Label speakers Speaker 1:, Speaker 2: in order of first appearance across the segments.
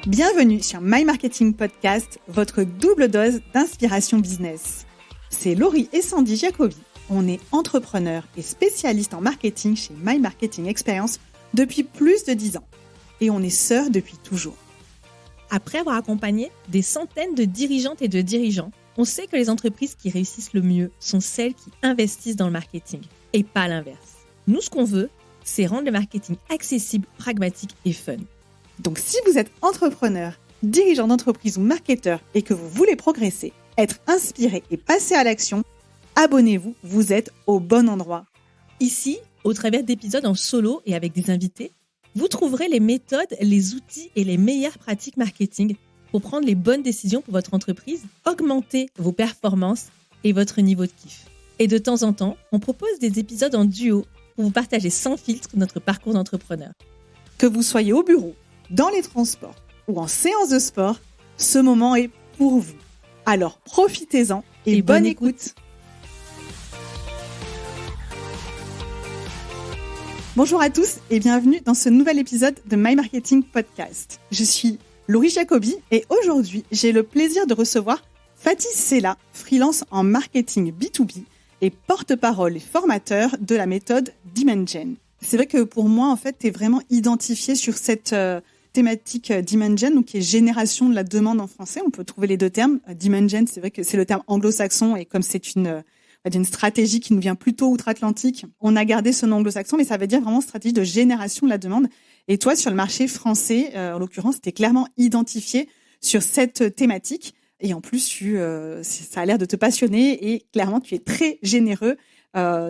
Speaker 1: Bienvenue sur My Marketing Podcast, votre double dose d'inspiration business. C'est Laurie et Sandy Jacobi. On est entrepreneurs et spécialistes en marketing chez My Marketing Experience depuis plus de 10 ans. Et on est sœurs depuis toujours.
Speaker 2: Après avoir accompagné des centaines de dirigeantes et de dirigeants, on sait que les entreprises qui réussissent le mieux sont celles qui investissent dans le marketing et pas l'inverse. Nous, ce qu'on veut, c'est rendre le marketing accessible, pragmatique et fun.
Speaker 1: Donc si vous êtes entrepreneur, dirigeant d'entreprise ou marketeur et que vous voulez progresser, être inspiré et passer à l'action, abonnez-vous, vous êtes au bon endroit.
Speaker 2: Ici, au travers d'épisodes en solo et avec des invités, vous trouverez les méthodes, les outils et les meilleures pratiques marketing pour prendre les bonnes décisions pour votre entreprise, augmenter vos performances et votre niveau de kiff. Et de temps en temps, on propose des épisodes en duo pour vous partager sans filtre notre parcours d'entrepreneur.
Speaker 1: Que vous soyez au bureau, dans les transports ou en séance de sport, ce moment est pour vous. Alors profitez-en et bonne écoute. Bonjour à tous et bienvenue dans ce nouvel épisode de My Marketing Podcast. Je suis Laurie Jacobi et aujourd'hui, j'ai le plaisir de recevoir Fatih Sella, freelance en marketing B2B et porte-parole et formateur de la méthode Dimension. C'est vrai que pour moi, en fait, tu es vraiment identifié sur cette thématique Dimension, donc qui est génération de la demande en français. On peut trouver les deux termes. Dimension, c'est vrai que c'est le terme anglo-saxon et comme c'est une stratégie qui nous vient plutôt outre-Atlantique, on a gardé ce nom anglo-saxon, mais ça veut dire vraiment stratégie de génération de la demande. Et toi, sur le marché français, en l'occurrence, tu es clairement identifié sur cette thématique. Et en plus, ça a l'air de te passionner et clairement, tu es très généreux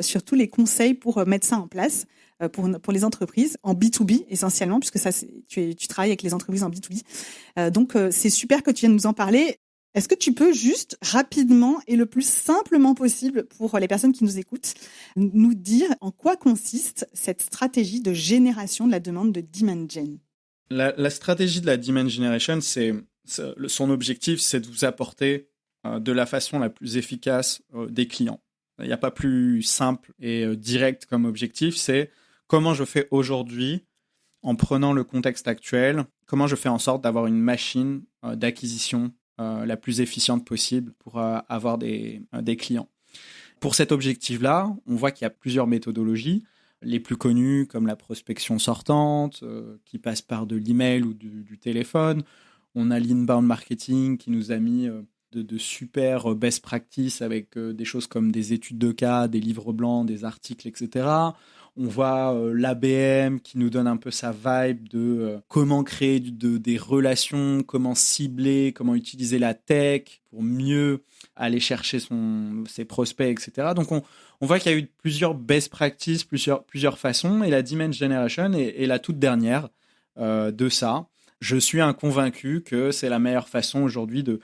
Speaker 1: sur tous les conseils pour mettre ça en place pour les entreprises en B2B essentiellement, puisque ça, tu travailles avec les entreprises en B2B. Donc, c'est super que tu viennes nous en parler. Est-ce que tu peux juste rapidement et le plus simplement possible pour les personnes qui nous écoutent, nous dire en quoi consiste cette stratégie de génération de la demande de Demand Gen ?
Speaker 3: La stratégie de la Demand Generation, son objectif, c'est de vous apporter de la façon la plus efficace des clients. Il n'y a pas plus simple et direct comme objectif, c'est comment je fais aujourd'hui, en prenant le contexte actuel, comment je fais en sorte d'avoir une machine d'acquisition la plus efficiente possible pour avoir des clients. Pour cet objectif-là, on voit qu'il y a plusieurs méthodologies, les plus connues comme la prospection sortante, qui passe par de l'email ou du téléphone. On a l'inbound marketing qui nous a mis de super best practices avec des choses comme des études de cas, des livres blancs, des articles, etc. On voit l'ABM qui nous donne un peu sa vibe de comment créer des relations, comment cibler, comment utiliser la tech pour mieux aller chercher ses prospects, etc. Donc, on voit qu'il y a eu plusieurs best practices, plusieurs façons, et la Demand Generation est la toute dernière de ça. Je suis convaincu que c'est la meilleure façon aujourd'hui de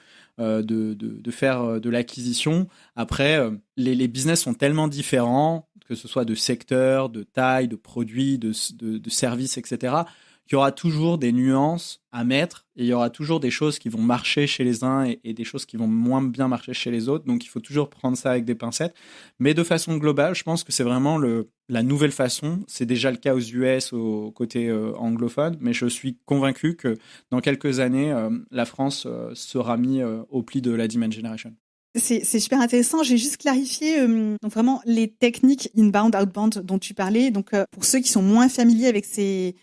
Speaker 3: faire de l'acquisition. Après, les business sont tellement différents, que ce soit de secteur, de taille, de produits, de services, etc., qu'il y aura toujours des nuances à mettre et il y aura toujours des choses qui vont marcher chez les uns et des choses qui vont moins bien marcher chez les autres. Donc, il faut toujours prendre ça avec des pincettes. Mais de façon globale, je pense que c'est vraiment la nouvelle façon. C'est déjà le cas aux US, au côté anglophone, mais je suis convaincu que dans quelques années, la France sera mise au pli de la Demand Generation.
Speaker 1: C'est super intéressant. J'ai juste clarifié donc vraiment les techniques inbound, outbound dont tu parlais. Donc pour ceux qui sont moins familiers avec ces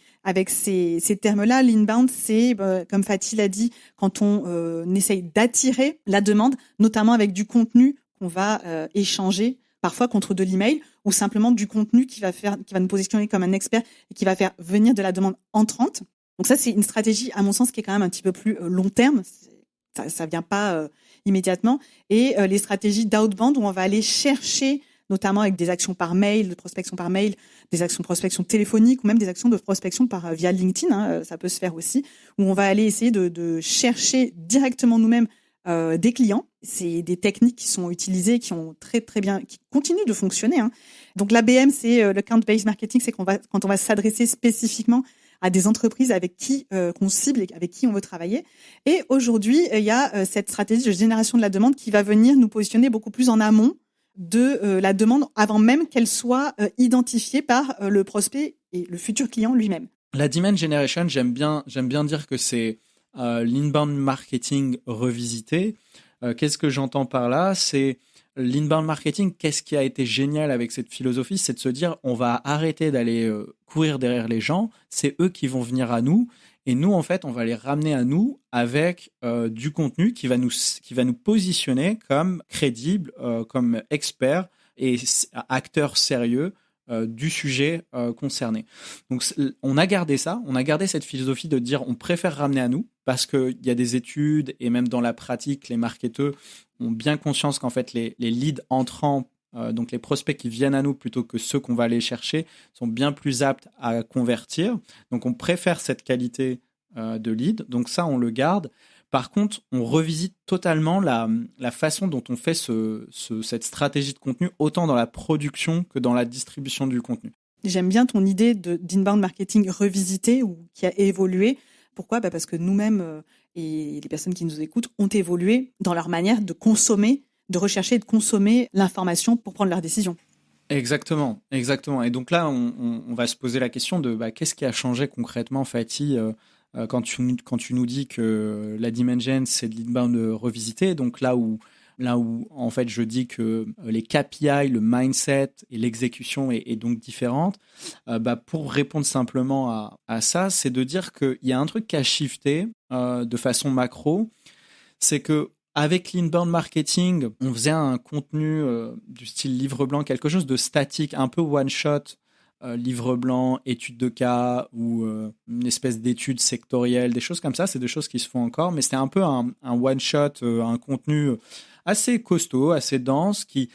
Speaker 1: termes-là, l'inbound, c'est comme Fatih l'a dit, quand on essaye d'attirer la demande, notamment avec du contenu qu'on va échanger, parfois contre de l'email ou simplement du contenu qui va nous positionner comme un expert et qui va faire venir de la demande entrante. Donc ça, c'est une stratégie, à mon sens, qui est quand même un petit peu plus long terme. Ça vient pas immédiatement. Et les stratégies d'outbound où on va aller chercher, notamment avec des actions par mail, de prospection par mail, des actions de prospection téléphonique ou même des actions de prospection via LinkedIn, ça peut se faire aussi, où on va aller essayer de chercher directement nous-mêmes des clients. C'est des techniques qui sont utilisées, qui ont très très bien, qui continuent de fonctionner. Donc l'ABM, c'est le count-based marketing, c'est quand on va s'adresser spécifiquement à des entreprises avec qui qu'on cible et avec qui on veut travailler. Et aujourd'hui, il y a cette stratégie de génération de la demande qui va venir nous positionner beaucoup plus en amont de la demande avant même qu'elle soit identifiée par le prospect et le futur client lui-même.
Speaker 3: La Demand Generation, j'aime bien dire que c'est l'inbound marketing revisité. Qu'est-ce que j'entends par là? C'est l'inbound marketing. Qu'est-ce qui a été génial avec cette philosophie? C'est de se dire, on va arrêter d'aller courir derrière les gens. C'est eux qui vont venir à nous. Et nous, en fait, on va les ramener à nous avec du contenu qui va nous positionner comme crédibles, comme experts et acteurs sérieux du sujet concerné. Donc, on a gardé cette philosophie de dire on préfère ramener à nous parce qu'il y a des études et même dans la pratique, les marketeurs ont bien conscience qu'en fait, les leads entrants, donc les prospects qui viennent à nous plutôt que ceux qu'on va aller chercher, sont bien plus aptes à convertir. Donc, on préfère cette qualité de lead. Donc, ça, on le garde. Par contre, on revisite totalement la façon dont on fait cette stratégie de contenu, autant dans la production que dans la distribution du contenu.
Speaker 1: J'aime bien ton idée d'inbound marketing revisité ou qui a évolué. Pourquoi ? Parce que nous-mêmes et les personnes qui nous écoutent ont évolué dans leur manière de consommer, de rechercher et de consommer l'information pour prendre leurs décisions.
Speaker 3: Exactement. Et donc là, on va se poser la question de qu'est-ce qui a changé concrètement, Fatih, quand tu nous dis que la Dimension, c'est de l'inbound revisité, donc là où en fait je dis que les KPI, le mindset et l'exécution est donc différente, pour répondre simplement à ça, c'est de dire qu'il y a un truc qui a shifté de façon macro, c'est que avec l'inbound marketing, on faisait un contenu du style livre blanc, quelque chose de statique, un peu one shot. Livre blanc, étude de cas ou une espèce d'étude sectorielle, des choses comme ça, c'est des choses qui se font encore, mais c'était un peu un one-shot, un contenu assez costaud, assez dense, qui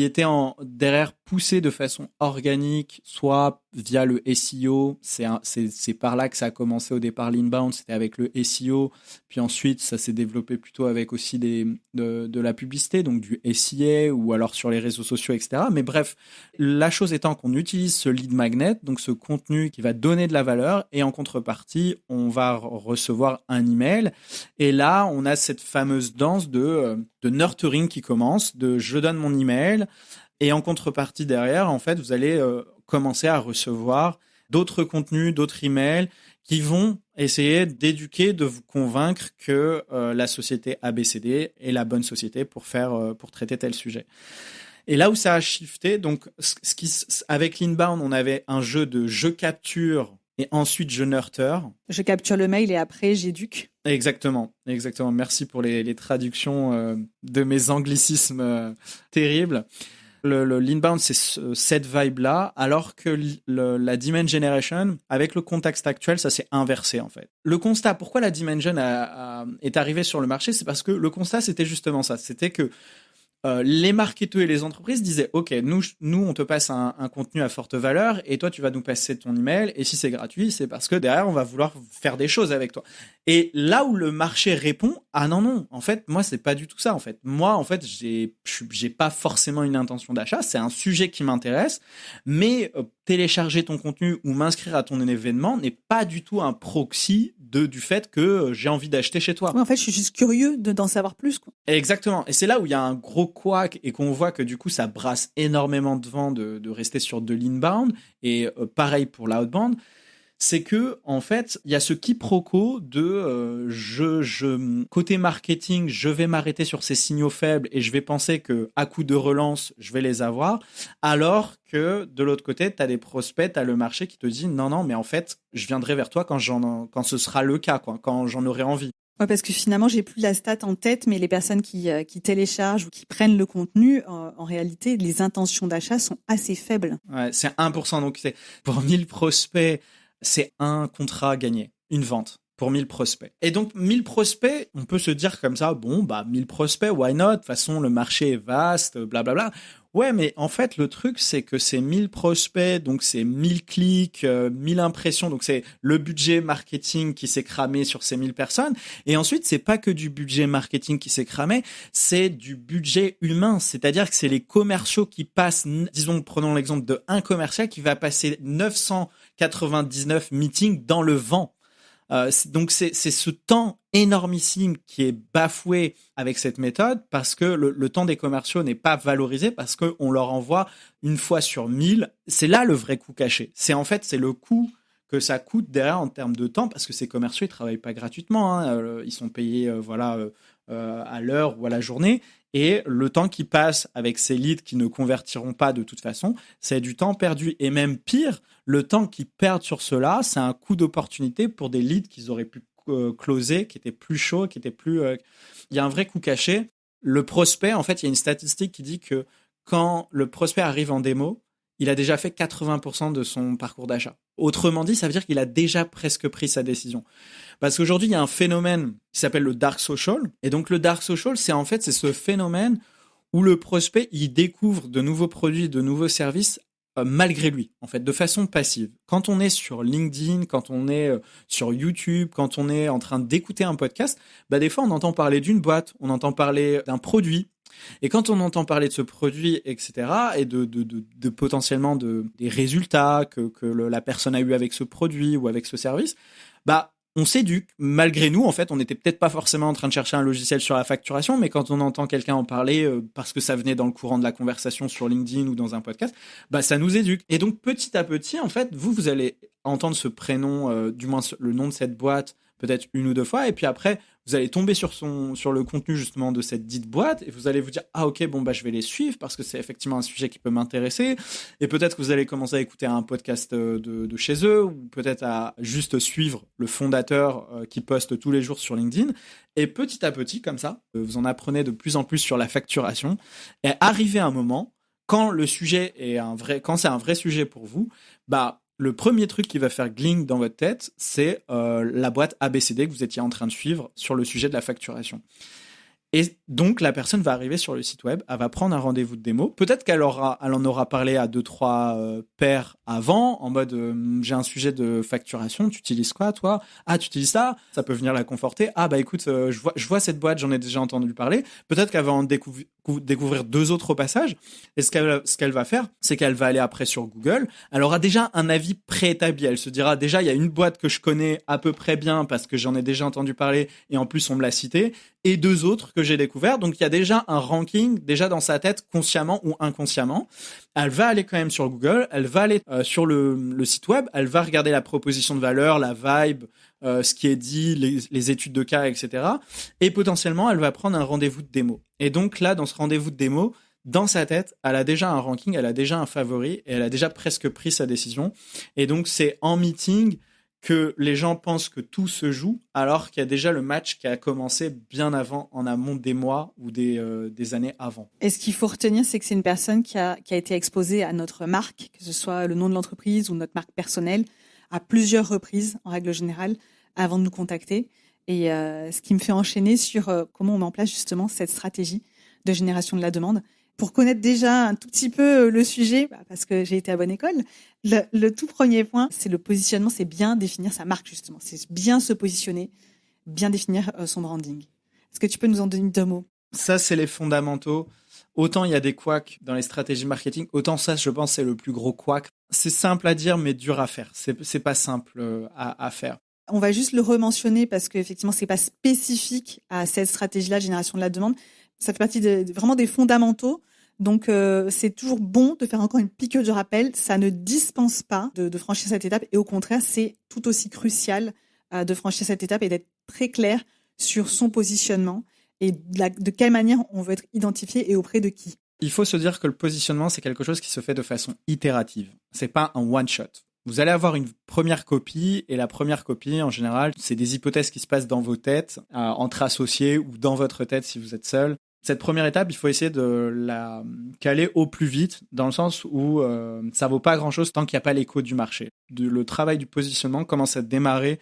Speaker 3: était derrière poussé de façon organique, soit via le SEO, c'est par là que ça a commencé au départ l'inbound, c'était avec le SEO, puis ensuite ça s'est développé plutôt avec aussi de la publicité, donc du SIA ou alors sur les réseaux sociaux, etc. Mais bref, la chose étant qu'on utilise ce lead magnet, donc ce contenu qui va donner de la valeur, et en contrepartie, on va recevoir un email, et là, on a cette fameuse danse de nurturing qui commence, de je donne mon email, et en contrepartie derrière, en fait, vous allez commencer à recevoir d'autres contenus, d'autres emails qui vont essayer d'éduquer, de vous convaincre que la société ABCD est la bonne société pour traiter tel sujet. Et là où ça a shifté, donc avec l'inbound, on avait un jeu de je capture et ensuite je nurture.
Speaker 1: Je capture le mail et après j'éduque.
Speaker 3: Exactement. Merci pour les traductions de mes anglicismes terribles. L'inbound, c'est cette vibe-là, alors que la Demand Generation, avec le contexte actuel, ça s'est inversé en fait. Le constat, pourquoi la Demand Gen est arrivée sur le marché, c'est parce que le constat, c'était justement ça. C'était que les marketeurs et les entreprises disaient ok, nous on te passe un contenu à forte valeur et toi tu vas nous passer ton email, et si c'est gratuit c'est parce que derrière on va vouloir faire des choses avec toi. Et là où le marché répond non, en fait moi c'est pas du tout ça. En fait moi en fait j'ai pas forcément une intention d'achat, c'est un sujet qui m'intéresse, mais télécharger ton contenu ou m'inscrire à ton événement n'est pas du tout un proxy du fait que j'ai envie d'acheter chez toi.
Speaker 1: Ouais, en fait, je suis juste curieux d'en savoir plus, quoi.
Speaker 3: Exactement. Et c'est là où il y a un gros couac et qu'on voit que du coup, ça brasse énormément de vent de rester sur de l'inbound. Et pareil pour l'outbound. C'est que, en fait, il y a ce quiproquo de côté marketing, je vais m'arrêter sur ces signaux faibles et je vais penser que à coup de relance, je vais les avoir. Alors que de l'autre côté, tu as des prospects, tu as le marché qui te dit non, mais en fait, je viendrai vers toi quand ce sera le cas, quoi, quand j'en aurai envie.
Speaker 1: Ouais, parce que finalement, j'ai plus la stat en tête, mais les personnes qui téléchargent ou qui prennent le contenu, en réalité, les intentions d'achat sont assez faibles.
Speaker 3: Ouais, c'est 1%. Donc, c'est pour 1000 prospects, c'est un contrat gagné, une vente pour 1000 prospects. Et donc, 1000 prospects, on peut se dire comme ça, 1000 prospects, why not? De toute façon, le marché est vaste, blablabla. Ouais, mais en fait, le truc, c'est que c'est 1000 prospects, donc c'est 1000 clics, 1000 impressions, donc c'est le budget marketing qui s'est cramé sur ces 1000 personnes. Et ensuite, c'est pas que du budget marketing qui s'est cramé, c'est du budget humain. C'est-à-dire que c'est les commerciaux qui passent, disons, prenons l'exemple de un commercial qui va passer 999 meetings dans le vent. Donc c'est ce temps énormissime qui est bafoué avec cette méthode parce que le temps des commerciaux n'est pas valorisé parce qu'on leur envoie une fois sur 1000. C'est là le vrai coût caché. C'est le coût que ça coûte derrière en termes de temps, parce que ces commerciaux, ils travaillent pas gratuitement, hein, ils sont payés à l'heure ou à la journée, et le temps qu'ils passent avec ces leads qui ne convertiront pas de toute façon, c'est du temps perdu. Et même pire, le temps qu'ils perdent sur cela, c'est un coût d'opportunité pour des leads qu'ils auraient pu closer, qui étaient plus chauds, qui étaient plus... Il y a un vrai coût caché. Le prospect, en fait, il y a une statistique qui dit que quand le prospect arrive en démo, il a déjà fait 80% de son parcours d'achat. Autrement dit, ça veut dire qu'il a déjà presque pris sa décision. Parce qu'aujourd'hui, il y a un phénomène qui s'appelle le dark social. Et donc, le dark social, c'est ce phénomène où le prospect, il découvre de nouveaux produits, de nouveaux services malgré lui, en fait, de façon passive. Quand on est sur LinkedIn, quand on est sur YouTube, quand on est en train d'écouter un podcast, des fois, on entend parler d'une boîte, on entend parler d'un produit. Et quand on entend parler de ce produit, etc., et de potentiellement des résultats que la personne a eu avec ce produit ou avec ce service, on s'éduque. Malgré nous, en fait, on n'était peut-être pas forcément en train de chercher un logiciel sur la facturation, mais quand on entend quelqu'un en parler parce que ça venait dans le courant de la conversation sur LinkedIn ou dans un podcast, ça nous éduque. Et donc, petit à petit, en fait, vous allez entendre ce prénom, du moins le nom de cette boîte, peut-être une ou deux fois, et puis après, vous allez tomber sur le contenu justement de cette dite boîte, et vous allez vous dire « Ah ok, je vais les suivre parce que c'est effectivement un sujet qui peut m'intéresser. » Et peut-être que vous allez commencer à écouter un podcast de chez eux, ou peut-être à juste suivre le fondateur qui poste tous les jours sur LinkedIn. Et petit à petit, comme ça, vous en apprenez de plus en plus sur la facturation. Et arrivé un moment, quand le sujet quand c'est un vrai sujet pour vous, le premier truc qui va faire gling dans votre tête, c'est la boîte ABCD que vous étiez en train de suivre sur le sujet de la facturation. Et donc, la personne va arriver sur le site web, elle va prendre un rendez-vous de démo. Peut-être qu'elle en aura parlé à 2-3 pairs avant, en mode j'ai un sujet de facturation, tu utilises quoi toi ? Ah, tu utilises ça ? Ça peut venir la conforter. Ah écoute, je vois cette boîte, j'en ai déjà entendu parler. Peut-être qu'elle va en découvrir 2 autres au passage. Et ce qu'elle va faire, c'est qu'elle va aller après sur Google. Elle aura déjà un avis préétabli. Elle se dira déjà, il y a une boîte que je connais à peu près bien parce que j'en ai déjà entendu parler et en plus on me l'a cité, et 2 autres que j'ai découvert. Donc il y a déjà un ranking déjà dans sa tête, consciemment ou inconsciemment. Elle va aller quand même sur Google, elle va aller sur le site web, elle va regarder la proposition de valeur, la vibe, ce qui est dit, les études de cas, etc. Et potentiellement, elle va prendre un rendez-vous de démo. Et donc là, dans ce rendez-vous de démo, dans sa tête, elle a déjà un ranking, elle a déjà un favori, et elle a déjà presque pris sa décision. Et donc, c'est en meeting que les gens pensent que tout se joue, alors qu'il y a déjà le match qui a commencé bien avant, en amont des mois ou des années avant.
Speaker 1: Et ce qu'il faut retenir, c'est que c'est une personne qui a été exposée à notre marque, que ce soit le nom de l'entreprise ou notre marque personnelle, à plusieurs reprises, en règle générale, avant de nous contacter. Et ce qui me fait enchaîner sur comment on met en place justement cette stratégie de génération de la demande. Pour connaître déjà un tout petit peu le sujet, parce que j'ai été à bonne école, le tout premier point, c'est le positionnement, c'est bien définir sa marque justement. C'est bien se positionner, bien définir son branding. Est-ce que tu peux nous en donner 2 mots ?
Speaker 3: Ça, c'est les fondamentaux. Autant il y a des couacs dans les stratégies marketing, autant ça, je pense, c'est le plus gros couac. C'est simple à dire, mais dur à faire. C'est pas simple à faire.
Speaker 1: On va juste le rementionner parce qu'effectivement, c'est pas spécifique à cette stratégie-là, génération de la demande. Ça fait partie vraiment des fondamentaux. Donc, c'est toujours bon de faire encore une piqûre de rappel. Ça ne dispense pas de franchir cette étape. Et au contraire, c'est tout aussi crucial de franchir cette étape et d'être très clair sur son positionnement et de quelle manière on veut être identifié et auprès de qui.
Speaker 3: Il faut se dire que le positionnement, c'est quelque chose qui se fait de façon itérative. C'est pas un one-shot. Vous allez avoir une première copie, et la première copie, en général, c'est des hypothèses qui se passent dans vos têtes, entre associés ou dans votre tête si vous êtes seul. Cette première étape, il faut essayer de la caler au plus vite, dans le sens où ça vaut pas grand-chose tant qu'il n'y a pas l'écho du marché. Le travail du positionnement commence à démarrer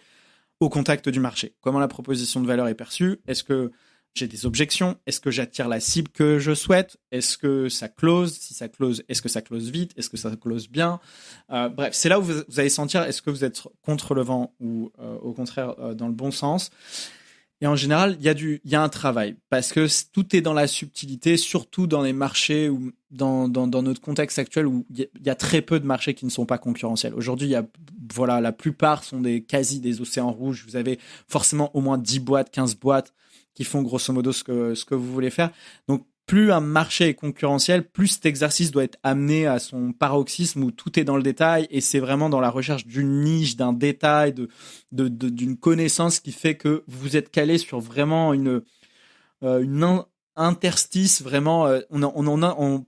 Speaker 3: au contact du marché. Comment la proposition de valeur est perçue ? Est-ce que j'ai des objections? Est-ce que j'attire la cible que je souhaite? Est-ce que ça close? Si ça close, est-ce que ça close vite? Est-ce que ça close bien? Bref, c'est là où vous allez sentir est-ce que vous êtes contre le vent ou au contraire dans le bon sens. Et en général, il y a un travail parce que tout est dans la subtilité, surtout dans les marchés ou dans notre contexte actuel où il y a très peu de marchés qui ne sont pas concurrentiels. Aujourd'hui, la plupart sont quasi des océans rouges. Vous avez forcément au moins 10 boîtes, 15 boîtes qui font grosso modo ce que vous voulez faire. Donc, plus un marché est concurrentiel, plus cet exercice doit être amené à son paroxysme où tout est dans le détail et c'est vraiment dans la recherche d'une niche, d'un détail, d'une connaissance qui fait que vous êtes calé sur vraiment une interstice. Vraiment,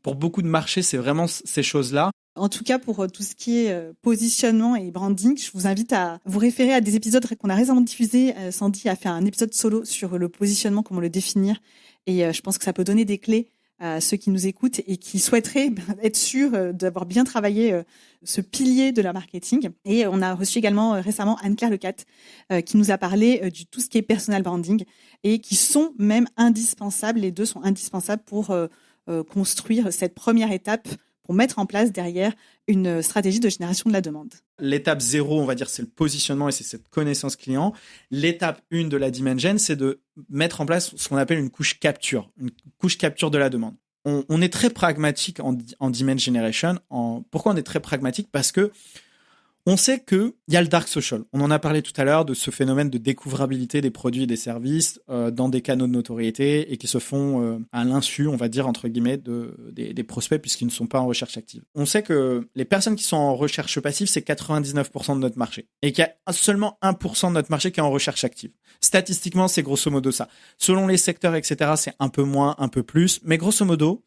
Speaker 3: pour beaucoup de marchés, c'est vraiment ces choses-là.
Speaker 1: En tout cas, pour tout ce qui est positionnement et branding, je vous invite à vous référer à des épisodes qu'on a récemment diffusés. Sandy a fait un épisode solo sur le positionnement, comment le définir. Et je pense que ça peut donner des clés à ceux qui nous écoutent et qui souhaiteraient être sûrs d'avoir bien travaillé ce pilier de la marketing. Et on a reçu également récemment Anne-Claire Lecat qui nous a parlé du tout ce qui est personal branding et qui sont même indispensables. Les deux sont indispensables pour construire cette première étape, pour mettre en place derrière une stratégie de génération de la demande.
Speaker 3: L'étape 0, on va dire, c'est le positionnement et c'est cette connaissance client. L'étape 1 de la demand gen, c'est de mettre en place ce qu'on appelle une couche capture de la demande. On est très pragmatique en demand generation. Pourquoi on est très pragmatique ? Parce que on sait qu'il y a le dark social. On en a parlé tout à l'heure de ce phénomène de découvrabilité des produits et des services dans des canaux de notoriété et qui se font à l'insu, on va dire, entre guillemets, des prospects puisqu'ils ne sont pas en recherche active. On sait que les personnes qui sont en recherche passive, c'est 99% de notre marché et qu'il y a seulement 1% de notre marché qui est en recherche active. Statistiquement, c'est grosso modo ça. Selon les secteurs, etc., c'est un peu moins, un peu plus, mais grosso modo,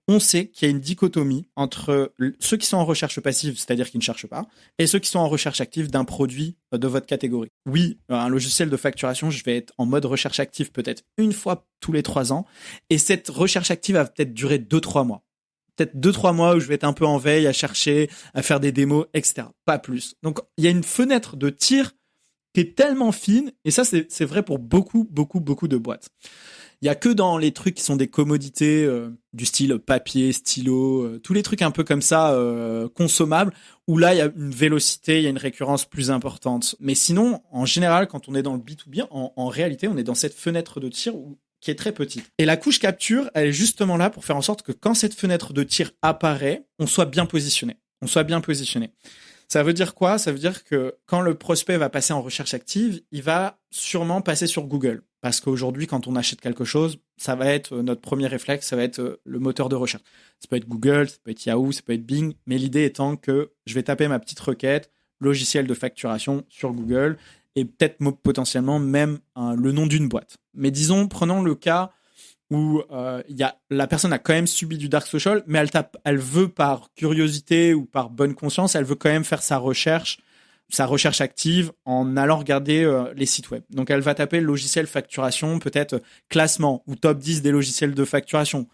Speaker 3: on sait qu'il y a une dichotomie entre ceux qui sont en recherche passive, c'est-à-dire qui ne cherchent pas, et ceux qui sont en recherche active d'un produit de votre catégorie. Oui, un logiciel de facturation, je vais être en mode recherche active peut-être une fois tous les 3 ans, et cette recherche active va peut-être durer 2-3 mois. Peut-être 2-3 mois où je vais être un peu en veille, à chercher, à faire des démos, etc. Pas plus. Donc, il y a une fenêtre de tir qui est tellement fine, et ça, c'est vrai pour beaucoup de boîtes. Il y a que dans les trucs qui sont des commodités du style papier, stylo, tous les trucs un peu comme ça consommables où là il y a une vélocité, il y a une récurrence plus importante. Mais sinon, en général, quand on est dans le B2B, en réalité, on est dans cette fenêtre de tir qui est très petite. Et la couche capture, elle est justement là pour faire en sorte que quand cette fenêtre de tir apparaît, on soit bien positionné. Ça veut dire quoi ? Ça veut dire que quand le prospect va passer en recherche active, il va sûrement passer sur Google. Parce qu'aujourd'hui, quand on achète quelque chose, ça va être notre premier réflexe, ça va être le moteur de recherche. Ça peut être Google, ça peut être Yahoo, ça peut être Bing, mais l'idée étant que je vais taper ma petite requête, logiciel de facturation sur Google, et peut-être potentiellement même le nom d'une boîte. Mais disons, prenons le cas où la personne a quand même subi du dark social, mais elle veut par curiosité ou par bonne conscience, elle veut quand même faire sa recherche active en allant regarder les sites web. Donc elle va taper logiciel facturation, peut-être classement ou top 10 des logiciels de facturation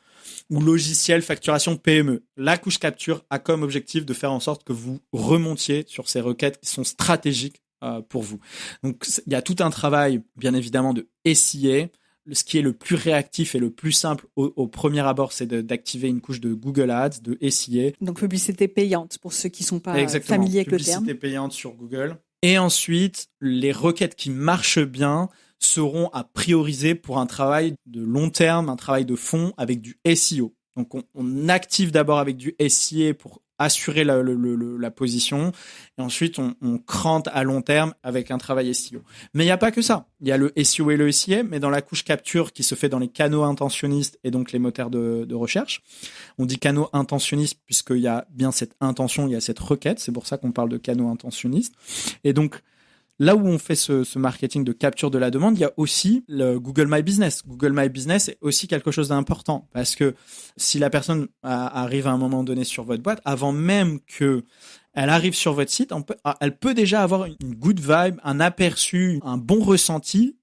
Speaker 3: ou logiciel facturation PME. La couche capture a comme objectif de faire en sorte que vous remontiez sur ces requêtes qui sont stratégiques pour vous. Donc il y a tout un travail, bien évidemment, de SIA. Ce qui est le plus réactif et le plus simple au premier abord, c'est d'activer une couche de Google Ads, de SIA.
Speaker 1: Donc, publicité payante pour ceux qui ne sont pas familiers avec le terme.
Speaker 3: Publicité payante sur Google. Et ensuite, les requêtes qui marchent bien seront à prioriser pour un travail de long terme, un travail de fond avec du SEO. Donc, on active d'abord avec du SIA pour assurer la position et ensuite on crante à long terme avec un travail SEO. Mais il n'y a pas que ça. Il y a le SEO et le SIA, mais dans la couche capture qui se fait dans les canaux intentionnistes et donc les moteurs de recherche. On dit canaux intentionnistes puisqu'il y a bien cette intention, il y a cette requête. C'est pour ça qu'on parle de canaux intentionnistes. Et donc, là où on fait ce marketing de capture de la demande, il y a aussi le Google My Business. Google My Business est aussi quelque chose d'important parce que si la personne arrive à un moment donné sur votre boîte, avant même que elle arrive sur votre site, elle peut déjà avoir une good vibe, un aperçu, un bon ressenti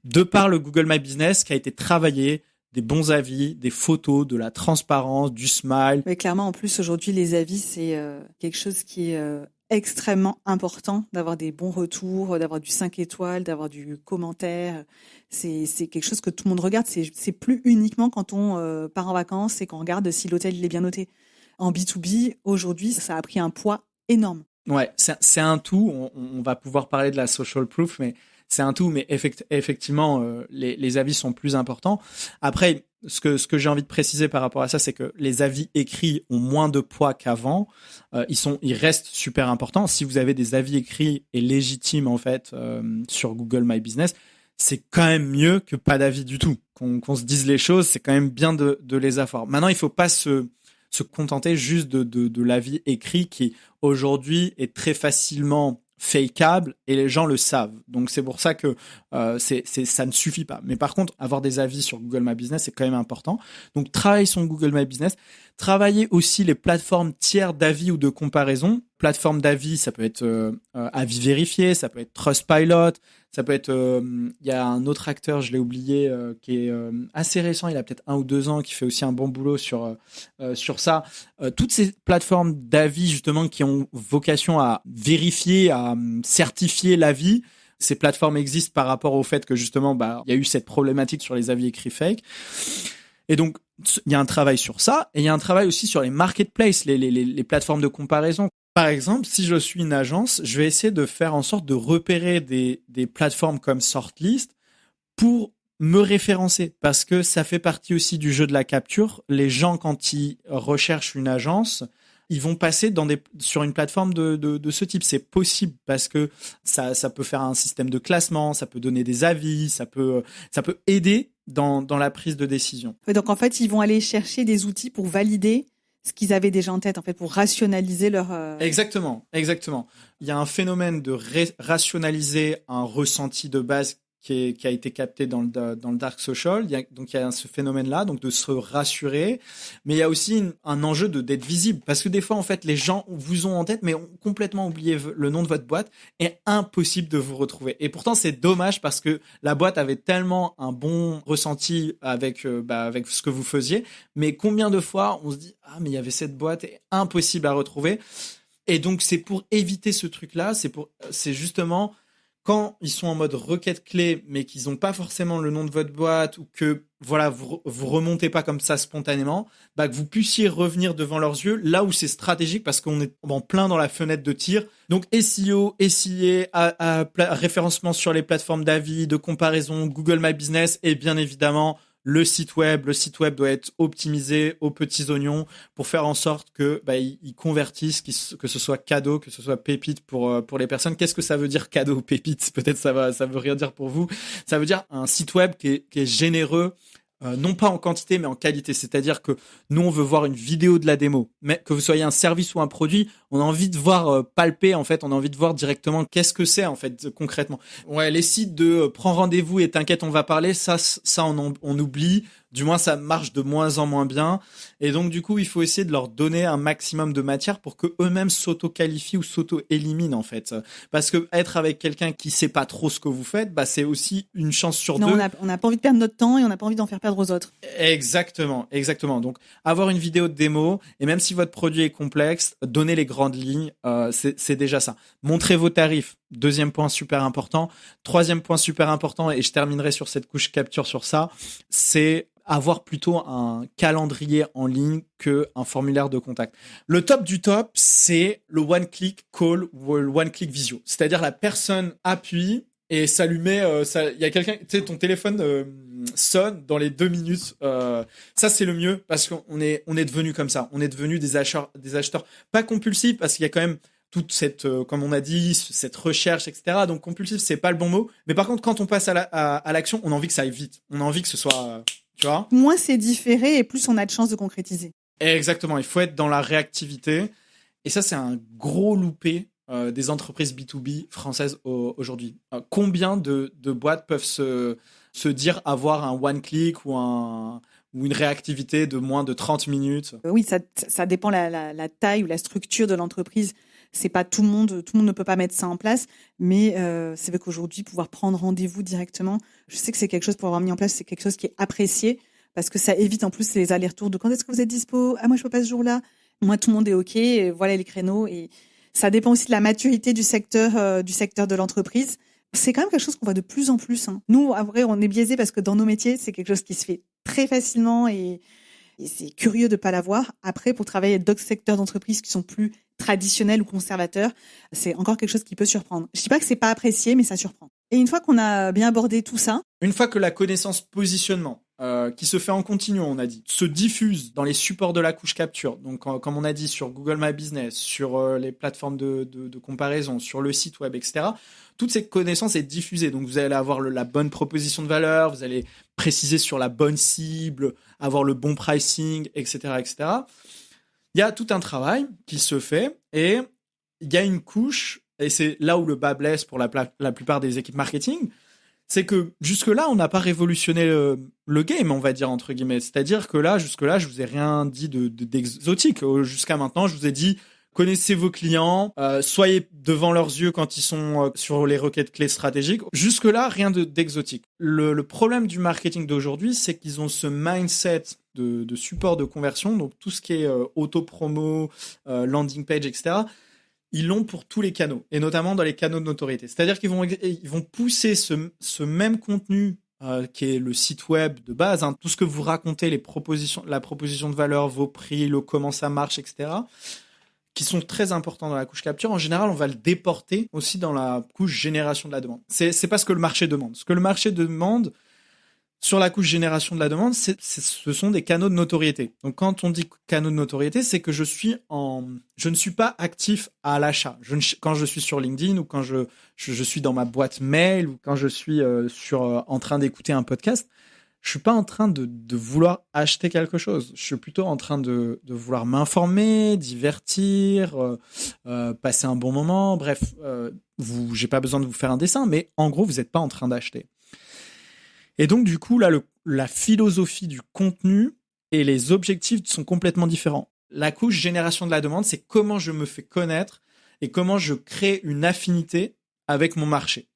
Speaker 3: de par le Google My Business qui a été travaillé, des bons avis, des photos, de la transparence, du smile.
Speaker 1: Mais clairement, en plus, aujourd'hui, les avis, c'est quelque chose qui est extrêmement important, d'avoir des bons retours, d'avoir du 5 étoiles, d'avoir du commentaire. C'est quelque chose que tout le monde regarde. C'est plus uniquement quand on part en vacances et qu'on regarde si l'hôtel il est bien noté. En B2B, aujourd'hui, ça a pris un poids énorme.
Speaker 3: Ouais, c'est un tout. On va pouvoir parler de la social proof, mais c'est un tout. Mais effectivement, les avis sont plus importants. Après, ce que j'ai envie de préciser par rapport à ça, c'est que les avis écrits ont moins de poids qu'avant. Ils restent super importants. Si vous avez des avis écrits et légitimes en fait sur Google My Business, c'est quand même mieux que pas d'avis du tout. Qu'on se dise les choses, c'est quand même bien de les avoir. Maintenant, il faut pas se contenter juste de l'avis écrit qui aujourd'hui est très facilement fakeable et les gens le savent. Donc c'est pour ça que ça ne suffit pas. Mais par contre, avoir des avis sur Google My Business, c'est quand même important. Donc travailler sur Google My Business, travailler aussi les plateformes tiers d'avis ou de comparaison. Plateforme d'avis, ça peut être avis vérifié, ça peut être Trustpilot, ça peut être il y a un autre acteur, je l'ai oublié, qui est assez récent, il a peut-être 1 ou 2 ans, qui fait aussi un bon boulot sur ça. Toutes ces plateformes d'avis justement qui ont vocation à vérifier, à certifier l'avis. Ces plateformes existent par rapport au fait que justement, il y a eu cette problématique sur les avis écrits fake. Et donc, il y a un travail sur ça, et il y a un travail aussi sur les marketplaces, les plateformes de comparaison. Par exemple, si je suis une agence, je vais essayer de faire en sorte de repérer des plateformes comme Sortlist pour me référencer, parce que ça fait partie aussi du jeu de la capture. Les gens, quand ils recherchent une agence, ils vont passer sur une plateforme de ce type. C'est possible parce que ça peut faire un système de classement, ça peut donner des avis, ça peut aider dans la prise de décision.
Speaker 1: Donc en fait, ils vont aller chercher des outils pour valider ce qu'ils avaient déjà en tête, en fait, pour rationaliser leur...
Speaker 3: Exactement. Il y a un phénomène de rationaliser un ressenti de base qui a été capté dans le dark social. Donc il y a ce phénomène-là, donc de se rassurer. Mais il y a aussi un enjeu d'être visible, parce que des fois, en fait, les gens vous ont en tête, mais ont complètement oublié le nom de votre boîte, et impossible de vous retrouver. Et pourtant, c'est dommage parce que la boîte avait tellement un bon ressenti avec ce que vous faisiez. Mais combien de fois on se dit mais il y avait cette boîte, et impossible à retrouver. Et donc c'est pour éviter ce truc-là, c'est justement quand ils sont en mode requête clé, mais qu'ils n'ont pas forcément le nom de votre boîte, ou que voilà, vous remontez pas comme ça spontanément, que vous puissiez revenir devant leurs yeux, là où c'est stratégique, parce qu'on est en plein dans la fenêtre de tir. Donc SEO, SIA, référencement sur les plateformes d'avis, de comparaison, Google My Business, et bien évidemment le site web doit être optimisé aux petits oignons pour faire en sorte que ils convertissent, que ce soit cadeau, que ce soit pépite pour les personnes. Qu'est-ce que ça veut dire cadeau, pépite? Peut-être ça veut rien dire pour vous. Ça veut dire un site web qui est généreux, non pas en quantité mais en qualité. C'est-à-dire que nous on veut voir une vidéo de la démo, mais que vous soyez un service ou un produit, on a envie de voir palper, en fait, on a envie de voir directement qu'est-ce que c'est en fait concrètement. Ouais, les sites de prends rendez-vous et t'inquiète on va parler, ça on oublie. Du moins, ça marche de moins en moins bien. Et donc, du coup, il faut essayer de leur donner un maximum de matière pour que eux-mêmes s'auto-qualifient ou s'auto-éliminent, en fait. Parce que être avec quelqu'un qui sait pas trop ce que vous faites, c'est aussi une chance sur deux.
Speaker 1: On n'a pas envie de perdre notre temps et on n'a pas envie d'en faire perdre aux autres.
Speaker 3: Exactement. Donc, avoir une vidéo de démo, et même si votre produit est complexe, donner les grandes lignes, c'est déjà ça. Montrez vos tarifs. 2e point super important. 3e point super important, et je terminerai sur cette couche capture sur ça, c'est avoir plutôt un calendrier en ligne que un formulaire de contact. Le top du top, c'est le one-click call ou le one-click visio. C'est-à-dire la personne appuie et ça lui met... il y a quelqu'un... Tu sais, ton téléphone sonne dans les 2 minutes. Ça, c'est le mieux parce qu'on est devenu comme ça. On est devenu des acheteurs pas compulsifs parce qu'il y a quand même toute cette, comme on a dit, cette recherche, etc. Donc compulsif, c'est pas le bon mot. Mais par contre, quand on passe à l'action, on a envie que ça aille vite. On a envie que ce soit... Tu vois ?
Speaker 1: Moins c'est différé et plus on a de chances de concrétiser.
Speaker 3: Exactement, il faut être dans la réactivité. Et ça, c'est un gros loupé des entreprises B2B françaises aujourd'hui. Combien de boîtes peuvent se dire avoir un one-click ou une réactivité de moins de 30 minutes ?
Speaker 1: Oui, ça dépend la taille ou la structure de l'entreprise. C'est pas tout le monde ne peut pas mettre ça en place, mais c'est vrai qu'aujourd'hui, pouvoir prendre rendez-vous directement, je sais que c'est quelque chose pour avoir mis en place, c'est quelque chose qui est apprécié parce que ça évite en plus les allers-retours de quand est-ce que vous êtes dispo ? Ah, moi, je peux pas ce jour-là. Moi, tout le monde est OK, et voilà les créneaux. Et ça dépend aussi de la maturité du secteur de l'entreprise. C'est quand même quelque chose qu'on voit de plus en plus. Nous, en vrai, on est biaisé parce que dans nos métiers, c'est quelque chose qui se fait très facilement et c'est curieux de pas l'avoir. Après, pour travailler avec d'autres secteurs d'entreprise qui sont plus traditionnels ou conservateurs, c'est encore quelque chose qui peut surprendre. Je dis pas que c'est pas apprécié, mais ça surprend. Et une fois qu'on a bien abordé tout ça,
Speaker 3: une fois que la connaissance positionnement qui se fait en continu, on a dit, se diffuse dans les supports de la couche capture. Donc, comme on a dit, sur Google My Business, sur les plateformes de comparaison, sur le site web, etc. Toute cette connaissance est diffusée. Donc, vous allez avoir la bonne proposition de valeur, vous allez préciser sur la bonne cible, avoir le bon pricing, etc., etc. Il y a tout un travail qui se fait et il y a une couche, et c'est là où le bas blesse pour la plupart des équipes marketing, c'est que jusque-là, on n'a pas révolutionné le game, on va dire, entre guillemets. C'est-à-dire que là, jusque-là, je vous ai rien dit d'exotique. Jusqu'à maintenant, je vous ai dit, connaissez vos clients, soyez devant leurs yeux quand ils sont sur les requêtes clés stratégiques. Jusque-là, rien d'exotique. Le problème du marketing d'aujourd'hui, c'est qu'ils ont ce mindset de support de conversion, donc tout ce qui est auto-promo, landing page, etc., ils l'ont pour tous les canaux, et notamment dans les canaux de notoriété. C'est-à-dire qu'ils vont pousser ce même contenu qui est le site web de base, tout ce que vous racontez, la proposition de valeur, vos prix, comment ça marche, etc., qui sont très importants dans la couche capture. En général, on va le déporter aussi dans la couche génération de la demande. C'est pas ce que le marché demande. Ce que le marché demande sur la couche génération de la demande, ce sont des canaux de notoriété. Donc, quand on dit canaux de notoriété, c'est que je ne suis pas actif à l'achat. Quand je suis sur LinkedIn ou quand je suis dans ma boîte mail ou quand je suis en train d'écouter un podcast, je suis pas en train de vouloir acheter quelque chose. Je suis plutôt en train de vouloir m'informer, divertir, passer un bon moment. Bref, j'ai pas besoin de vous faire un dessin, mais en gros, vous n'êtes pas en train d'acheter. Et donc, du coup, là, la philosophie du contenu et les objectifs sont complètement différents. La couche génération de la demande, c'est comment je me fais connaître et comment je crée une affinité avec mon marché.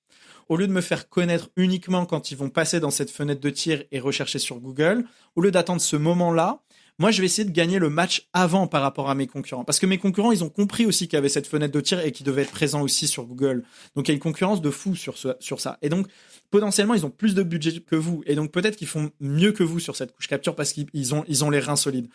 Speaker 3: Au lieu de me faire connaître uniquement quand ils vont passer dans cette fenêtre de tir et rechercher sur Google, au lieu d'attendre ce moment-là, moi, je vais essayer de gagner le match avant par rapport à mes concurrents. Parce que mes concurrents, ils ont compris aussi qu'il y avait cette fenêtre de tir et qu'ils devaient être présents aussi sur Google. Donc, il y a une concurrence de fou sur ça. Et donc, potentiellement, ils ont plus de budget que vous. Et donc, peut-être qu'ils font mieux que vous sur cette couche capture parce qu'ils ont les reins solides.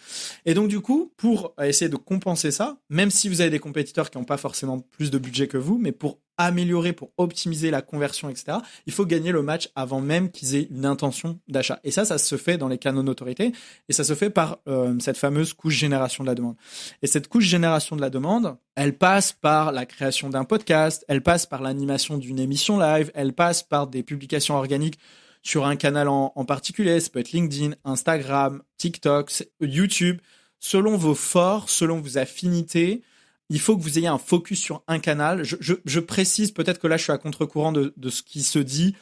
Speaker 3: Et donc, du coup, pour essayer de compenser ça, même si vous avez des compétiteurs qui n'ont pas forcément plus de budget que vous, mais pour améliorer, pour optimiser la conversion, etc., il faut gagner le match avant même qu'ils aient une intention d'achat. Et ça se fait dans les canaux de notoriété et ça se fait par cette fameuse couche génération de la demande. Et cette couche génération de la demande, elle passe par la création d'un podcast, elle passe par l'animation d'une émission live, elle passe par des publications organiques sur un canal en particulier. Ça peut être LinkedIn, Instagram, TikTok, YouTube. Selon vos forces, selon vos affinités, il faut que vous ayez un focus sur un canal. Je précise, peut-être que là, je suis à contre-courant de ce qui se dit,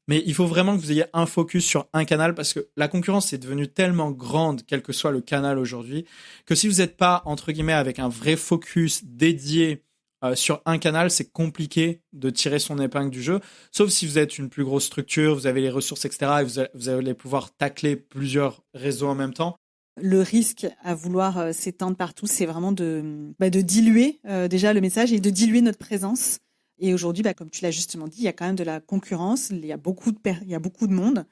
Speaker 3: mais il faut vraiment que vous ayez un focus sur un canal parce que la concurrence est devenue tellement grande, quel que soit le canal aujourd'hui, que si vous n'êtes pas, entre guillemets, avec un vrai focus dédié sur un canal, c'est compliqué de tirer son épingle du jeu, sauf si vous êtes une plus grosse structure, vous avez les ressources, etc., et vous allez pouvoir tacler plusieurs réseaux en même temps.
Speaker 1: Le risque à vouloir s'étendre partout, c'est vraiment de diluer déjà le message et de diluer notre présence. Et aujourd'hui, comme tu l'as justement dit, il y a quand même de la concurrence, il y a beaucoup de monde.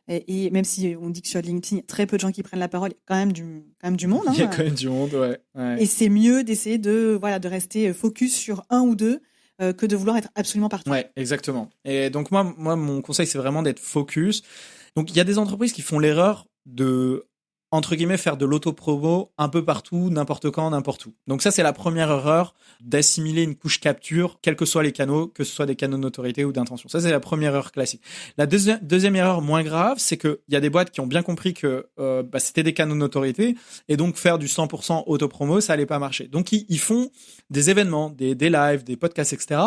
Speaker 1: Et même si on dit que sur LinkedIn, il y a très peu de gens qui prennent la parole, il y a quand même du monde.
Speaker 3: Il y a quand même du monde, ouais.
Speaker 1: Et c'est mieux d'essayer de rester focus sur un ou deux que de vouloir être absolument partout.
Speaker 3: Ouais, exactement. Et donc moi, mon conseil, c'est vraiment d'être focus. Donc il y a des entreprises qui font l'erreur de, entre guillemets, faire de l'auto-promo un peu partout, n'importe quand, n'importe où. Donc ça, c'est la première erreur, d'assimiler une couche capture, quels que soient les canaux, que ce soit des canaux de notoriété ou d'intention. Ça, c'est la première erreur classique. La deuxième erreur moins grave, c'est qu'il y a des boîtes qui ont bien compris que c'était des canaux de notoriété, et donc faire du 100% auto-promo, ça allait pas marcher. Donc ils font des événements, des lives, des podcasts, etc.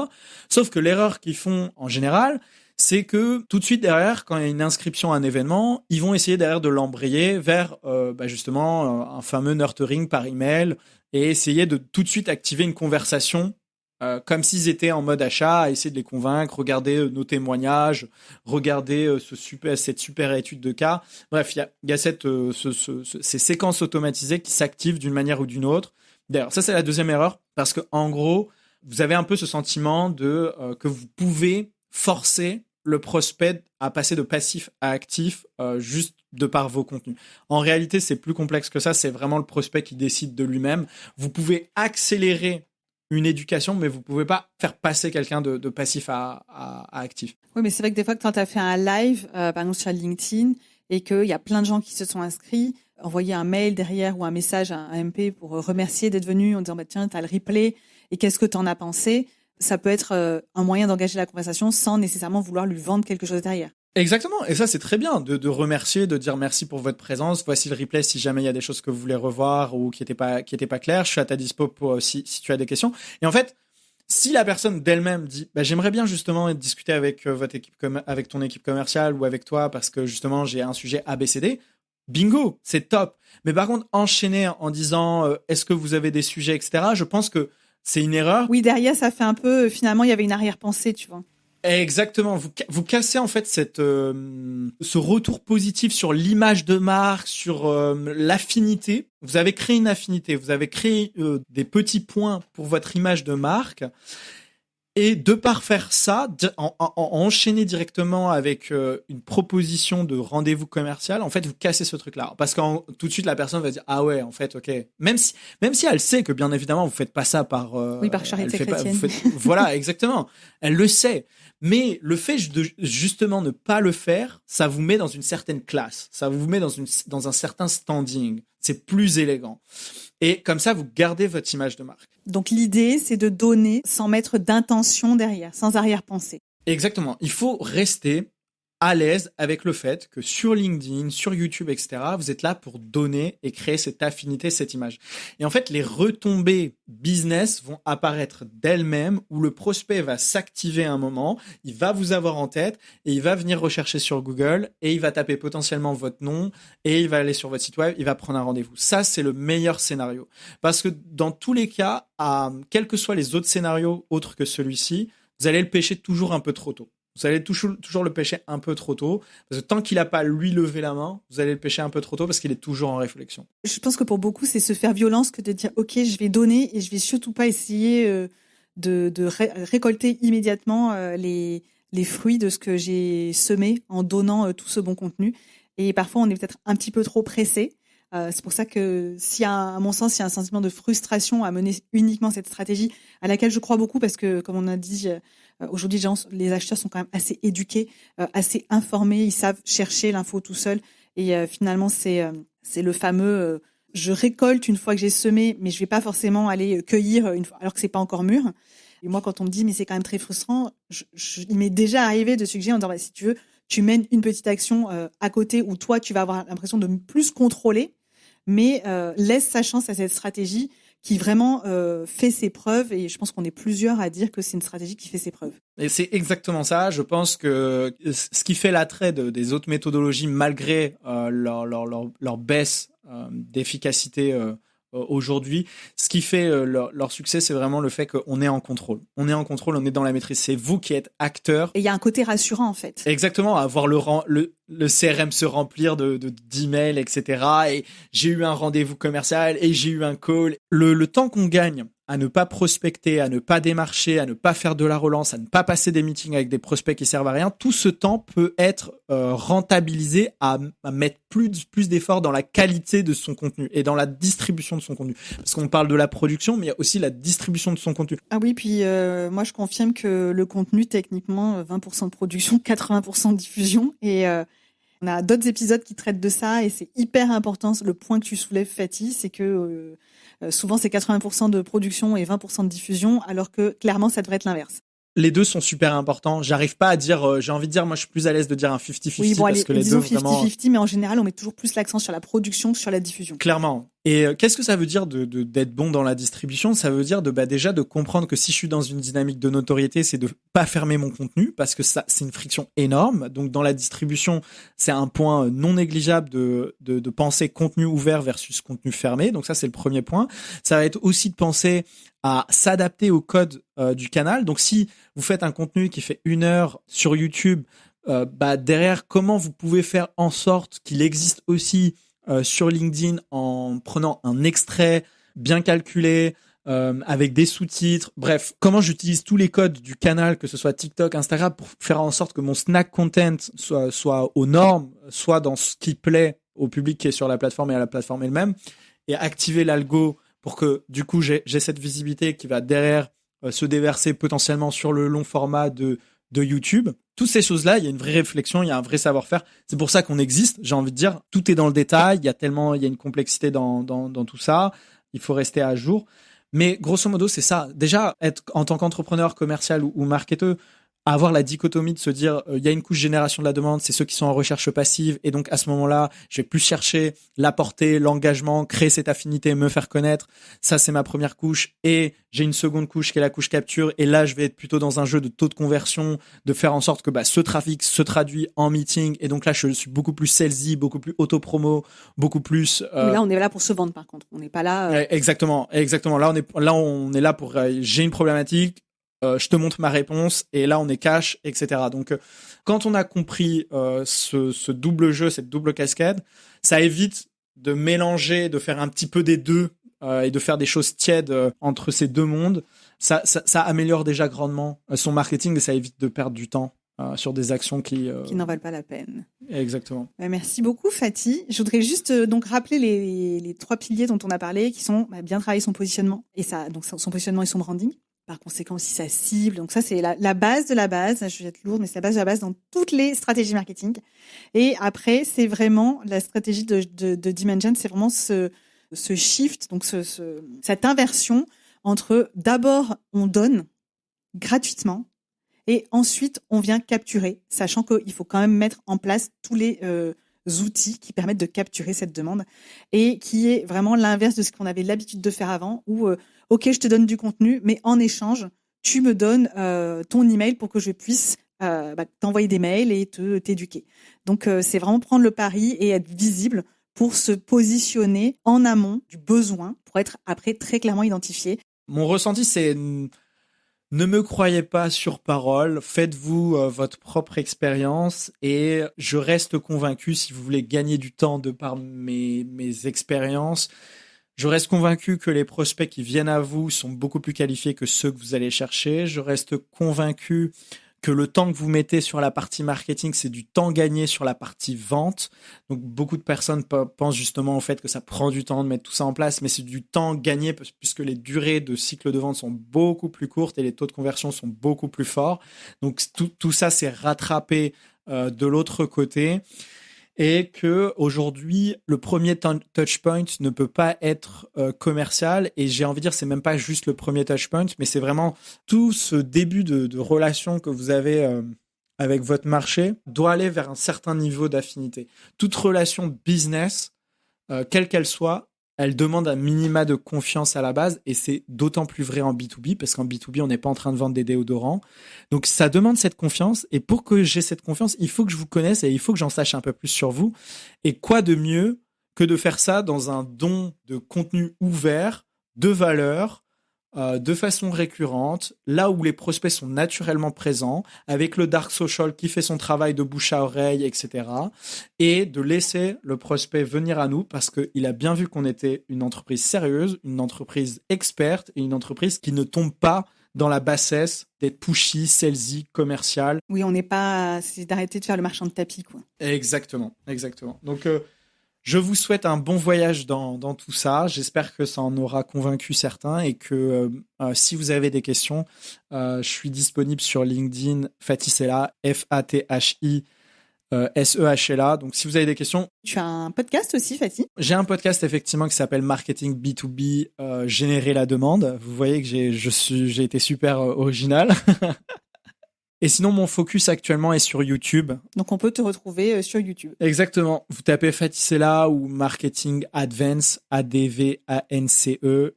Speaker 3: Sauf que l'erreur qu'ils font en général, c'est que tout de suite derrière, quand il y a une inscription à un événement, ils vont essayer derrière de l'embrayer vers justement un fameux nurturing par email et essayer de tout de suite activer une conversation comme s'ils étaient en mode achat, à essayer de les convaincre, regarder nos témoignages, regarder cette super étude de cas. Bref, il y a ces séquences automatisées qui s'activent d'une manière ou d'une autre. D'ailleurs, ça c'est la deuxième erreur parce que en gros, vous avez un peu ce sentiment que vous pouvez forcer le prospect à passer de passif à actif juste de par vos contenus. En réalité, c'est plus complexe que ça. C'est vraiment le prospect qui décide de lui-même. Vous pouvez accélérer une éducation, mais vous pouvez pas faire passer quelqu'un de passif à actif.
Speaker 1: Oui, mais c'est vrai que des fois, quand tu as fait un live, par exemple sur LinkedIn, et qu'il y a plein de gens qui se sont inscrits, envoyer un mail derrière ou un message à un MP pour remercier d'être venu en disant tiens, t'as le replay et qu'est-ce que t'en as pensé, ça peut être un moyen d'engager la conversation sans nécessairement vouloir lui vendre quelque chose derrière.
Speaker 3: Exactement, et ça c'est très bien de remercier, de dire merci pour votre présence. Voici le replay si jamais il y a des choses que vous voulez revoir ou qui étaient pas claires. Je suis à ta dispo pour si tu as des questions. Et en fait, si la personne d'elle-même dit j'aimerais bien justement discuter avec votre équipe avec ton équipe commerciale ou avec toi parce que justement j'ai un sujet ABCD, bingo, c'est top. Mais par contre enchaîner en disant est-ce que vous avez des sujets, etc. Je pense que c'est une erreur.
Speaker 1: Oui, derrière ça fait un peu finalement il y avait une arrière-pensée, tu vois.
Speaker 3: Exactement, vous cassez en fait ce retour positif sur l'image de marque, sur l'affinité. Vous avez créé une affinité, vous avez créé des petits points pour votre image de marque. Et de par faire ça, en enchaîner directement avec une proposition de rendez-vous commercial, en fait, vous cassez ce truc-là. Parce que tout de suite, la personne va dire ah ouais, en fait, ok. Même si elle sait que bien évidemment, vous faites pas ça par
Speaker 1: par charité chrétienne.
Speaker 3: Voilà, exactement. Elle le sait. Mais le fait de justement ne pas le faire, ça vous met dans une certaine classe. Ça vous met dans un certain standing. C'est plus élégant. Et comme ça, vous gardez votre image de marque.
Speaker 1: Donc l'idée, c'est de donner sans mettre d'intention derrière, sans arrière-pensée.
Speaker 3: Exactement. Il faut rester à l'aise avec le fait que sur LinkedIn, sur YouTube, etc., vous êtes là pour donner et créer cette affinité, cette image. Et en fait, les retombées business vont apparaître d'elles-mêmes où le prospect va s'activer à un moment, il va vous avoir en tête et il va venir rechercher sur Google et il va taper potentiellement votre nom et il va aller sur votre site web, il va prendre un rendez-vous. Ça, c'est le meilleur scénario. Parce que dans tous les cas, quels que soient les autres scénarios autres que celui-ci, vous allez le pêcher toujours un peu trop tôt. Vous allez toujours le pêcher un peu trop tôt. Parce que tant qu'il n'a pas lui levé la main, vous allez le pêcher un peu trop tôt parce qu'il est toujours en réflexion.
Speaker 1: Je pense que pour beaucoup, c'est se faire violence que de dire ok, je vais donner et je vais surtout pas essayer de récolter immédiatement les fruits de ce que j'ai semé en donnant tout ce bon contenu. Et parfois, on est peut-être un petit peu trop pressé. C'est pour ça que à mon sens, il y a un sentiment de frustration à mener uniquement cette stratégie à laquelle je crois beaucoup parce que, comme on a dit, aujourd'hui, les acheteurs sont quand même assez éduqués, assez informés, ils savent chercher l'info tout seuls. Et finalement, c'est le fameux je récolte une fois que j'ai semé, mais je vais pas forcément aller cueillir une fois, alors que c'est pas encore mûr. Et moi, quand on me dit mais c'est quand même très frustrant, il m'est déjà arrivé de suggérer en disant si tu veux, tu mènes une petite action à côté où toi, tu vas avoir l'impression de plus contrôler, mais laisse sa chance à cette stratégie qui vraiment fait ses preuves. Et je pense qu'on est plusieurs à dire que c'est une stratégie qui fait ses preuves.
Speaker 3: Et c'est exactement ça. Je pense que ce qui fait l'attrait des autres méthodologies, malgré leur baisse d'efficacité aujourd'hui, ce qui fait leur succès, c'est vraiment le fait qu'on est en contrôle. On est en contrôle, on est dans la maîtrise. C'est vous qui êtes acteur.
Speaker 1: Et il y a un côté rassurant, en fait.
Speaker 3: Exactement, à voir le CRM se remplir d'emails, etc. Et j'ai eu un rendez-vous commercial et j'ai eu un call. Le temps qu'on gagne à ne pas prospecter, à ne pas démarcher, à ne pas faire de la relance, à ne pas passer des meetings avec des prospects qui servent à rien, tout ce temps peut être rentabilisé à mettre plus d'efforts dans la qualité de son contenu et dans la distribution de son contenu. Parce qu'on parle de la production, mais il y a aussi la distribution de son contenu.
Speaker 1: Ah oui, puis moi je confirme que le contenu, techniquement, 20% de production, 80% de diffusion. Et on a d'autres épisodes qui traitent de ça et c'est hyper important. Le point que tu soulèves, Fatih, c'est que souvent c'est 80% de production et 20% de diffusion, alors que clairement ça devrait être l'inverse.
Speaker 3: Les deux sont super importants. J'arrive pas à dire, j'ai envie de dire, moi je suis plus à l'aise de dire un 50-50
Speaker 1: oui, bon,
Speaker 3: parce que les deux 50-50,
Speaker 1: vraiment... 50-50, mais en général on met toujours plus l'accent sur la production que sur la diffusion.
Speaker 3: Clairement. Et qu'est-ce que ça veut dire d'être bon dans la distribution ? Ça veut dire déjà de comprendre que si je suis dans une dynamique de notoriété, c'est de pas fermer mon contenu parce que ça c'est une friction énorme. Donc dans la distribution, c'est un point non négligeable de penser contenu ouvert versus contenu fermé. Donc ça c'est le premier point. Ça va être aussi de penser à s'adapter au code du canal. Donc si vous faites un contenu qui fait 1 heure sur YouTube, derrière comment vous pouvez faire en sorte qu'il existe aussi sur LinkedIn en prenant un extrait bien calculé, avec des sous-titres. Bref, comment j'utilise tous les codes du canal, que ce soit TikTok, Instagram, pour faire en sorte que mon snack content soit aux normes, soit dans ce qui plaît au public qui est sur la plateforme et à la plateforme elle-même, et activer l'algo pour que du coup j'ai cette visibilité qui va derrière se déverser potentiellement sur le long format de YouTube. toutes ces choses-là, il y a une vraie réflexion, il y a un vrai savoir-faire. C'est pour ça qu'on existe. J'ai envie de dire, tout est dans le détail. Il y a une complexité dans tout ça. Il faut rester à jour. Mais grosso modo, c'est ça. Déjà, être en tant qu'entrepreneur commercial ou marketeur, avoir la dichotomie de se dire, il y a une couche génération de la demande, c'est ceux qui sont en recherche passive. Et donc, à ce moment-là, je vais plus chercher la portée, l'engagement, créer cette affinité, me faire connaître. Ça, c'est ma première couche. Et j'ai une seconde couche qui est la couche capture. Et là, je vais être plutôt dans un jeu de taux de conversion, de faire en sorte que ce trafic se traduit en meeting. Et donc là, je suis beaucoup plus salesy, beaucoup plus auto-promo, beaucoup plus...
Speaker 1: Mais là, on est là pour se vendre, par contre. On n'est pas là...
Speaker 3: Exactement. Là, on est là pour... j'ai une problématique. Je te montre ma réponse et là on est cash, etc. Donc quand on a compris ce double jeu, cette double cascade, ça évite de mélanger, de faire un petit peu des deux et de faire des choses tièdes entre ces deux mondes. Ça améliore déjà grandement son marketing et ça évite de perdre du temps sur des actions qui
Speaker 1: n'en valent pas la peine.
Speaker 3: Exactement.
Speaker 1: Merci beaucoup Fatih. Je voudrais juste donc rappeler les 3 piliers dont on a parlé qui sont bien travailler son positionnement et donc son positionnement et son branding. Par conséquent aussi sa cible. Donc ça, c'est la base de la base. Je vais être lourde, mais c'est la base de la base dans toutes les stratégies marketing. Et après, c'est vraiment la stratégie de Dimension, c'est vraiment ce shift, donc cette inversion entre d'abord on donne gratuitement et ensuite on vient capturer, sachant qu'il faut quand même mettre en place tous les outils qui permettent de capturer cette demande et qui est vraiment l'inverse de ce qu'on avait l'habitude de faire avant où ok, je te donne du contenu, mais en échange, tu me donnes ton email pour que je puisse t'envoyer des mails et t'éduquer. Donc, c'est vraiment prendre le pari et être visible pour se positionner en amont du besoin, pour être après très clairement identifié.
Speaker 3: Mon ressenti, c'est ne me croyez pas sur parole, faites-vous votre propre expérience et je reste convaincu, si vous voulez gagner du temps de par mes expériences, je reste convaincu que les prospects qui viennent à vous sont beaucoup plus qualifiés que ceux que vous allez chercher. Je reste convaincu que le temps que vous mettez sur la partie marketing, c'est du temps gagné sur la partie vente. Donc, beaucoup de personnes pensent justement au fait que ça prend du temps de mettre tout ça en place, mais c'est du temps gagné puisque les durées de cycle de vente sont beaucoup plus courtes et les taux de conversion sont beaucoup plus forts. Donc, tout ça, c'est rattrapé de l'autre côté. Et que aujourd'hui, le premier touchpoint ne peut pas être commercial. Et j'ai envie de dire, c'est même pas juste le premier touchpoint, mais c'est vraiment tout ce début de relation que vous avez avec votre marché doit aller vers un certain niveau d'affinité. Toute relation business, quelle qu'elle soit, elle demande un minima de confiance à la base et c'est d'autant plus vrai en B2B parce qu'en B2B, on n'est pas en train de vendre des déodorants. Donc, ça demande cette confiance et pour que j'ai cette confiance, il faut que je vous connaisse et il faut que j'en sache un peu plus sur vous. Et quoi de mieux que de faire ça dans un don de contenu ouvert, de valeur, de façon récurrente, là où les prospects sont naturellement présents, avec le dark social qui fait son travail de bouche à oreille, etc. Et de laisser le prospect venir à nous parce qu'il a bien vu qu'on était une entreprise sérieuse, une entreprise experte et une entreprise qui ne tombe pas dans la bassesse d'être pushy, salesy, commercial.
Speaker 1: Oui, on n'est pas... C'est d'arrêter de faire le marchand de tapis, quoi.
Speaker 3: Exactement. Donc, je vous souhaite un bon voyage dans tout ça. J'espère que ça en aura convaincu certains et que si vous avez des questions, je suis disponible sur LinkedIn, Fatih Sella, Fathi Sehla. Donc, si vous avez des questions...
Speaker 1: Tu as un podcast aussi, Fatih ?
Speaker 3: J'ai un podcast, effectivement, qui s'appelle Marketing B2B, Générer la demande. Vous voyez que j'ai été super original. Et sinon, mon focus actuellement est sur YouTube.
Speaker 1: Donc, on peut te retrouver sur YouTube.
Speaker 3: Exactement. Vous tapez Fatih Sella ou Marketing Advance, ADVANCE,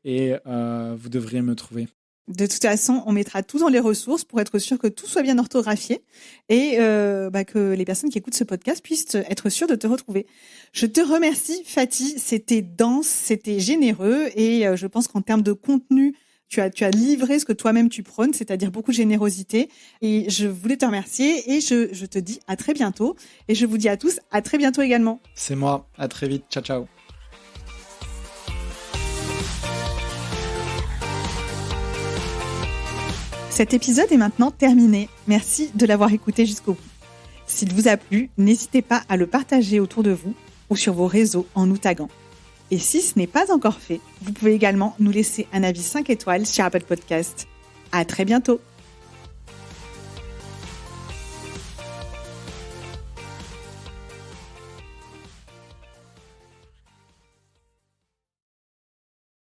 Speaker 3: et vous devriez me trouver.
Speaker 1: De toute façon, on mettra tout dans les ressources pour être sûr que tout soit bien orthographié et que les personnes qui écoutent ce podcast puissent être sûres de te retrouver. Je te remercie, Fatih. C'était dense, c'était généreux et je pense qu'en termes de contenu, tu as livré ce que toi-même tu prônes, c'est-à-dire beaucoup de générosité. Et je voulais te remercier et je te dis à très bientôt. Et je vous dis à tous à très bientôt également.
Speaker 3: C'est moi. À très vite. Ciao, ciao.
Speaker 1: Cet épisode est maintenant terminé. Merci de l'avoir écouté jusqu'au bout. S'il vous a plu, n'hésitez pas à le partager autour de vous ou sur vos réseaux en nous taguant. Et si ce n'est pas encore fait, vous pouvez également nous laisser un avis 5 étoiles sur Apple Podcast. À très bientôt!